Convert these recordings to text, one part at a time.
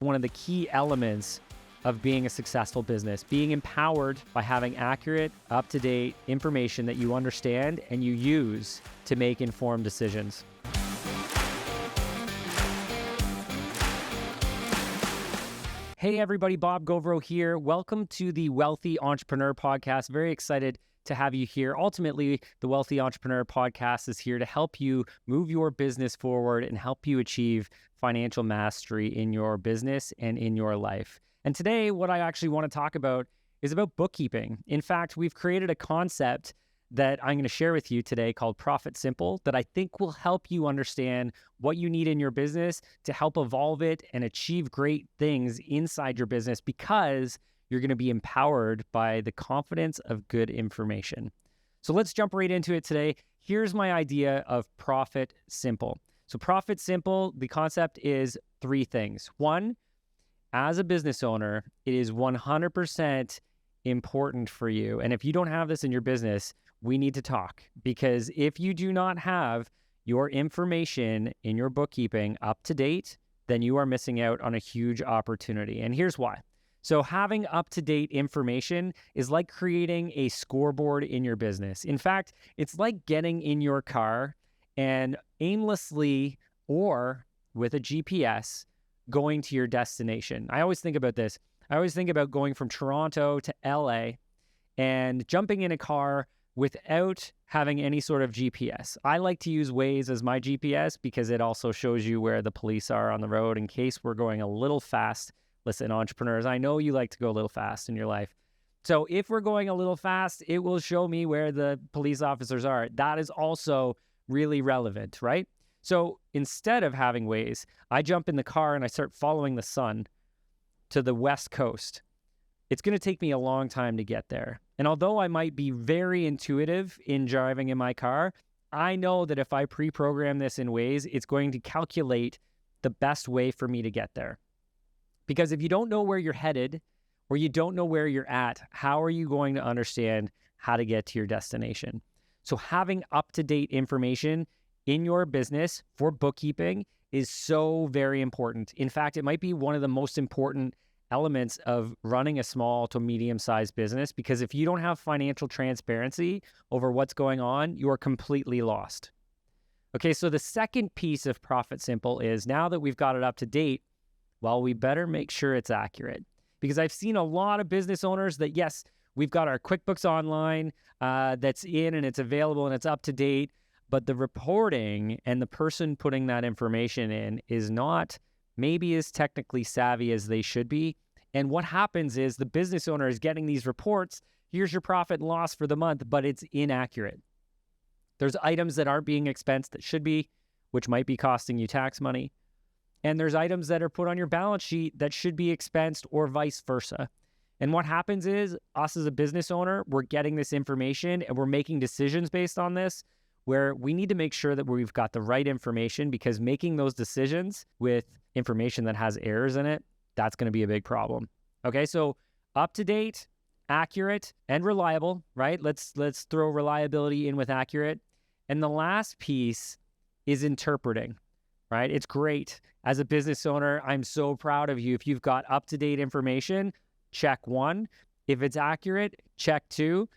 one of the key elements of being a successful business, being empowered by having accurate, up-to-date information that you understand and you use to make informed decisions. Hey everybody, Bob Gauvreau here. Welcome to the Wealthy Entrepreneur Podcast. Very excited to have you here. Ultimately, the Wealthy Entrepreneur Podcast is here to help you move your business forward and help you achieve financial mastery in your business and in your life. And today, what I actually want to talk about is about bookkeeping. In fact, we've created a concept that I'm going to share with you today called Profit Simple that I think will help you understand what you need in your business to help evolve it and achieve great things inside your business, because you're going to be empowered by the confidence of good information. So let's jump right into it today. Here's my idea of Profit Simple. So Profit Simple, the concept is three things. One, as a business owner, it is 100% important for you. And if you don't have this in your business, we need to talk, because if you do not have your information in your bookkeeping up to date, then you are missing out on a huge opportunity. And here's why. So having up-to-date information is like creating a scoreboard in your business. In fact, it's like getting in your car and aimlessly or with a GPS going to your destination. I always think about this. I always think about going from Toronto to LA and jumping in a car without having any sort of GPS. I like to use Waze as my GPS because it also shows you where the police are on the road in case we're going a little fast. Listen, entrepreneurs, I know you like to go a little fast in your life. So if we're going a little fast, it will show me where the police officers are. That is also really relevant, right? So instead of having Waze, I jump in the car and I start following the sun to the West Coast. It's going to take me a long time to get there. And although I might be very intuitive in driving in my car, I know that if I pre-program this in Waze, it's going to calculate the best way for me to get there. Because if you don't know where you're headed or you don't know where you're at, how are you going to understand how to get to your destination? So having up-to-date information in your business for bookkeeping is so very important. In fact, it might be one of the most important elements of running a small to medium-sized business, because if you don't have financial transparency over what's going on, you are completely lost. Okay, so the second piece of Profit Simple is, now that we've got it up to date, well, we better make sure it's accurate. Because I've seen a lot of business owners that, yes, we've got our QuickBooks Online that's in and it's available and it's up to date, but the reporting and the person putting that information in is not maybe as technically savvy as they should be. And what happens is the business owner is getting these reports, here's your profit and loss for the month, but it's inaccurate. There's items that aren't being expensed that should be, which might be costing you tax money. And there's items that are put on your balance sheet that should be expensed, or vice versa. And what happens is, us as a business owner, we're getting this information and we're making decisions based on this, where we need to make sure that we've got the right information, because making those decisions with information that has errors in it, that's going to be a big problem. Okay, so up to date, accurate, and reliable, right? Let's throw reliability in with accurate. And the last piece is interpreting, right? It's great. As a business owner, I'm so proud of you. If you've got up-to-date information, check one. If it's accurate, check two.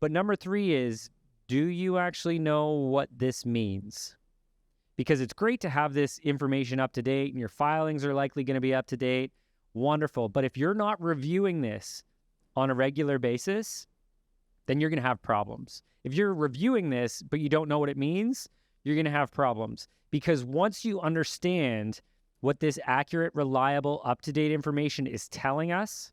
But number three is, do you actually know what this means? Because it's great to have this information up to date and your filings are likely going to be up to date. Wonderful. But if you're not reviewing this on a regular basis, then you're going to have problems. If you're reviewing this, but you don't know what it means, you're going to have problems. Because once you understand what this accurate, reliable, up-to-date information is telling us,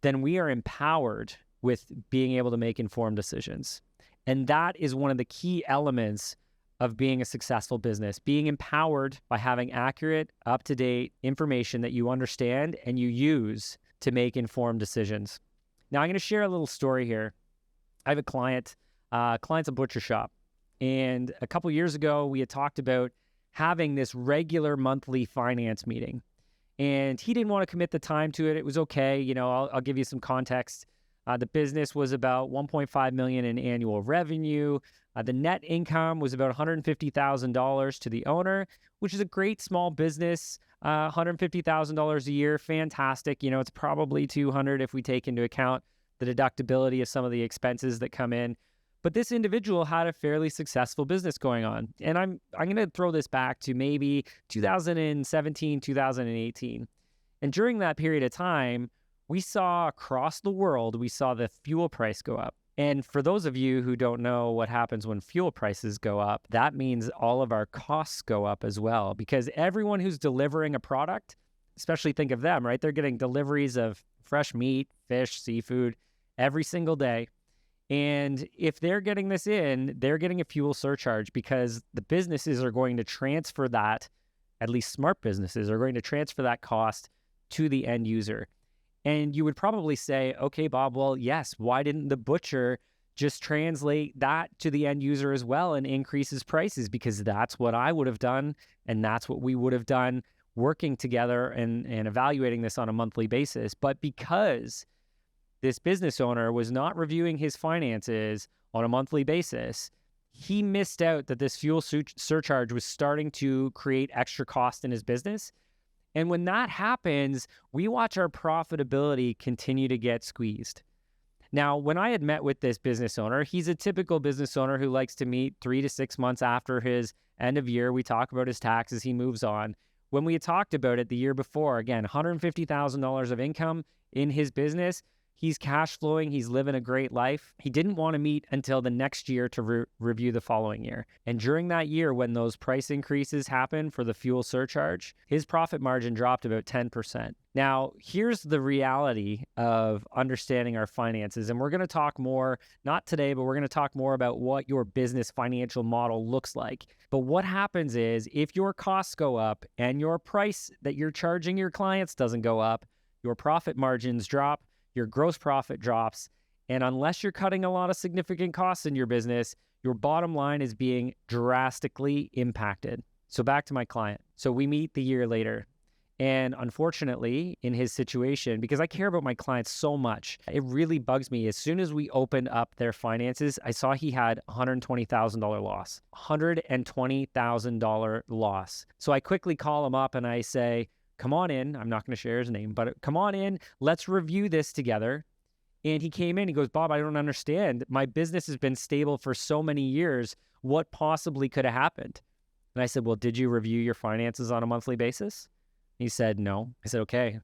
then we are empowered with being able to make informed decisions. And that is one of the key elements of being a successful business, being empowered by having accurate, up-to-date information that you understand and you use to make informed decisions. Now, I'm going to share a little story here. I have a client's a butcher shop. And a couple years ago, we had talked about having this regular monthly finance meeting. And he didn't want to commit the time to it. It was okay. You know, I'll give you some context. The business was about 1.5 million in annual revenue. The net income was about $150,000 to the owner, which is a great small business. $150,000 a year, fantastic. It's probably 200 if we take into account the deductibility of some of the expenses that come in. But this individual had a fairly successful business going on. And I'm going to throw this back to maybe 2017, 2018. And during that period of time, we saw across the world, we saw the fuel price go up. And for those of you who don't know what happens when fuel prices go up, that means all of our costs go up as well, because everyone who's delivering a product, especially think of them, right? They're getting deliveries of fresh meat, fish, seafood every single day. And if they're getting this in, they're getting a fuel surcharge because the businesses are going to transfer that, at least smart businesses are going to transfer that cost to the end user. And you would probably say, okay, Bob, well, yes, why didn't the butcher just translate that to the end user as well and increase his prices? Because that's what I would have done. And that's what we would have done working together and evaluating this on a monthly basis. But because this business owner was not reviewing his finances on a monthly basis, he missed out that this fuel surcharge was starting to create extra cost in his business. And when that happens, we watch our profitability continue to get squeezed. Now, when I had met with this business owner, he's a typical business owner who likes to meet 3 to 6 months after his end of year. We talk about his taxes, he moves on. When we had talked about it the year before, again, $150,000 of income in his business, he's cash flowing, he's living a great life. He didn't want to meet until the next year to review the following year. And during that year, when those price increases happened for the fuel surcharge, his profit margin dropped about 10%. Now, here's the reality of understanding our finances. And we're going to talk more, not today, but we're going to talk more about what your business financial model looks like. But what happens is if your costs go up and your price that you're charging your clients doesn't go up, your profit margins drop, your gross profit drops, and unless you're cutting a lot of significant costs in your business, your bottom line is being drastically impacted. So back to my client. So we meet the year later, and unfortunately, in his situation, because I care about my clients so much, it really bugs me. As soon as we opened up their finances, I saw he had $120,000 loss. $120,000 loss. So I quickly call him up and I say, come on in. I'm not going to share his name, but come on in. Let's review this together. And he came in. He goes, Bob, I don't understand. My business has been stable for so many years. What possibly could have happened? And I said, well, did you review your finances on a monthly basis? He said, no. I said, okay.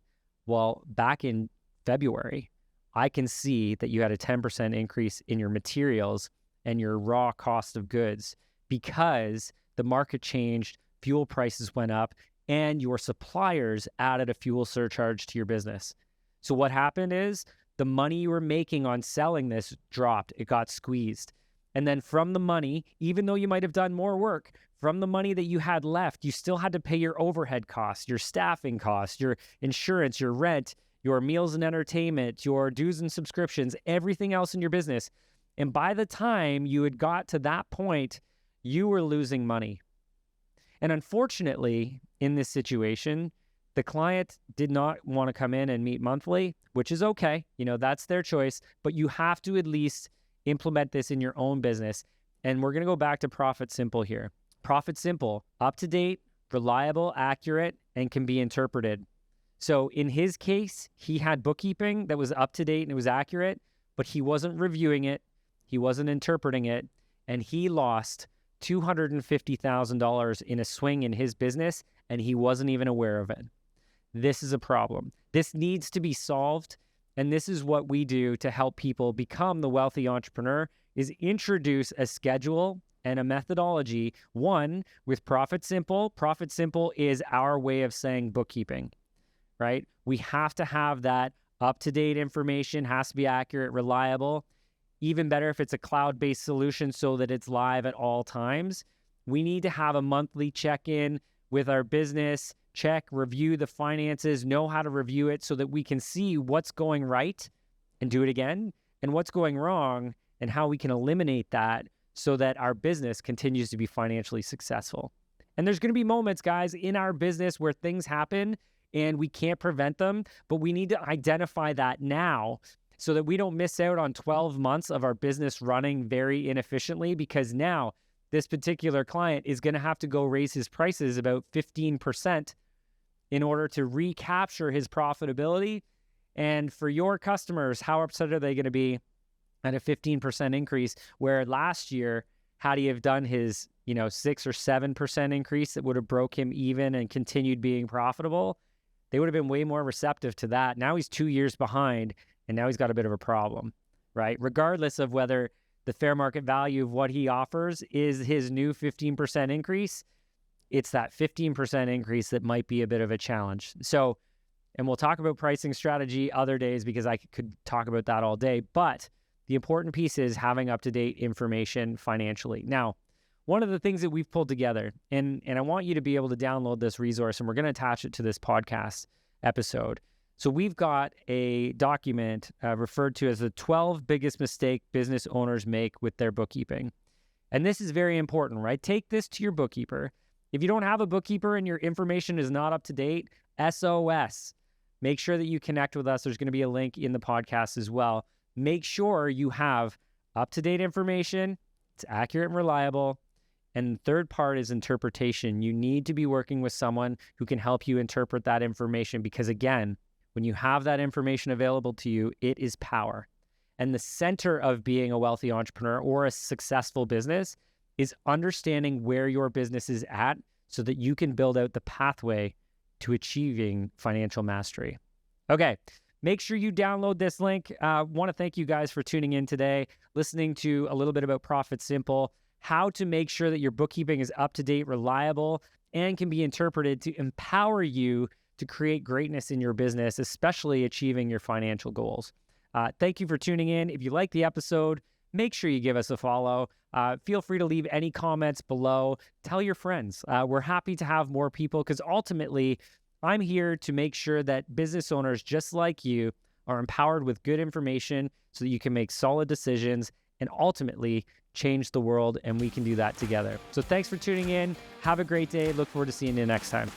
Well, back in February, I can see that you had a 10% increase in your materials and your raw cost of goods because the market changed, fuel prices went up, and your suppliers added a fuel surcharge to your business. So what happened is the money you were making on selling this dropped. It got squeezed. And then from the money, even though you might have done more work, from the money that you had left, you still had to pay your overhead costs, your staffing costs, your insurance, your rent, your meals and entertainment, your dues and subscriptions, everything else in your business. And by the time you had got to that point, you were losing money. And unfortunately, in this situation, the client did not want to come in and meet monthly, which is okay. That's their choice, but you have to at least implement this in your own business. And we're going to go back to Profit Simple here. Profit Simple, up to date, reliable, accurate, and can be interpreted. So in his case, he had bookkeeping that was up to date and it was accurate, but he wasn't reviewing it. He wasn't interpreting it. And he lost $250,000 in a swing in his business, and he wasn't even aware of it. This is a problem. This needs to be solved, and this is what we do to help people become the wealthy entrepreneur, is introduce a schedule and a methodology, one with Profit Simple. Profit Simple is our way of saying bookkeeping, right? We have to have that up-to-date information, has to be accurate, reliable. Even better if it's a cloud-based solution so that it's live at all times. We need to have a monthly check-in with our business, check, review the finances, know how to review it so that we can see what's going right and do it again, and what's going wrong and how we can eliminate that so that our business continues to be financially successful. And there's going to be moments, guys, in our business where things happen and we can't prevent them, but we need to identify that now so that we don't miss out on 12 months of our business running very inefficiently, because now this particular client is going to have to go raise his prices about 15% in order to recapture his profitability. And for your customers, how upset are they going to be at a 15% increase, where last year, had he have done his 6 or 7% increase that would have broke him even and continued being profitable, they would have been way more receptive to that. Now he's 2 years behind, and now he's got a bit of a problem, right? Regardless of whether the fair market value of what he offers is his new 15% increase, it's that 15% increase that might be a bit of a challenge. So, and we'll talk about pricing strategy other days, because I could talk about that all day, but the important piece is having up-to-date information financially. Now, one of the things that we've pulled together, and I want you to be able to download this resource, and we're going to attach it to this podcast episode. So we've got a document referred to as the 12 biggest mistake business owners make with their bookkeeping. And this is very important, right? Take this to your bookkeeper. If you don't have a bookkeeper and your information is not up to date, SOS. Make sure that you connect with us. There's going to be a link in the podcast as well. Make sure you have up-to-date information. It's accurate and reliable. And the third part is interpretation. You need to be working with someone who can help you interpret that information, because again, when you have that information available to you, it is power. And the center of being a wealthy entrepreneur or a successful business is understanding where your business is at so that you can build out the pathway to achieving financial mastery. Okay, make sure you download this link. I want to thank you guys for tuning in today, listening to a little bit about Profit Simple, how to make sure that your bookkeeping is up-to-date, reliable, and can be interpreted to empower you to create greatness in your business, especially achieving your financial goals. Thank you for tuning in. If you like the episode, make sure you give us a follow. Feel free to leave any comments below. Tell your friends. We're happy to have more people, because ultimately, I'm here to make sure that business owners just like you are empowered with good information so that you can make solid decisions and ultimately change the world, and we can do that together. So thanks for tuning in. Have a great day. Look forward to seeing you next time.